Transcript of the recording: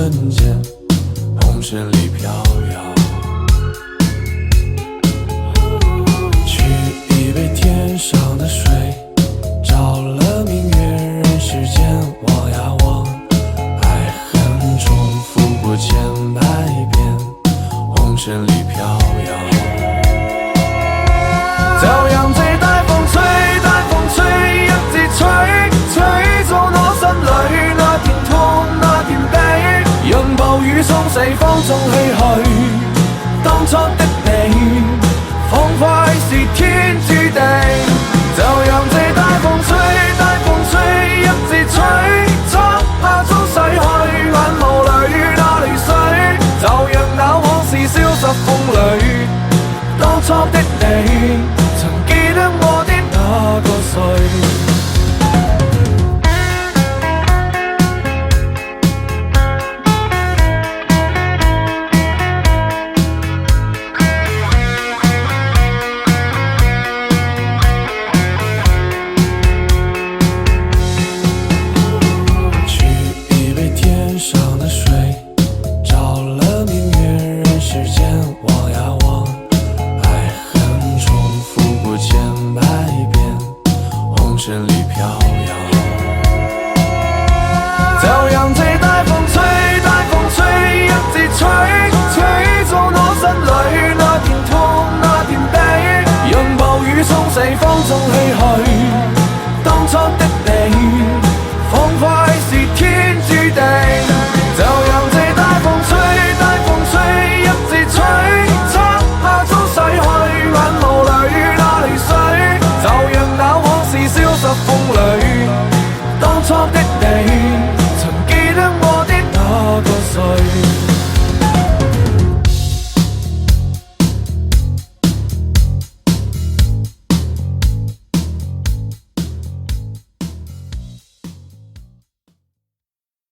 瞬间，红尘里飘摇。取一杯天上的水，照了明月人世间。望呀望，爱恨重复过千百遍，红尘里飘摇。就讓這大風吹，大風吹，一直吹，吹走我心裏那片痛，那片悲。讓暴雨沖洗放縱唏噓，當初的你，彷彿是天注定。就讓這大風吹，大風吹，一直吹，漆黑中逝去，眼眸裏那淚水。就讓那往事消失風裏，當初的你。記得我的那個誰？取一杯天上的水。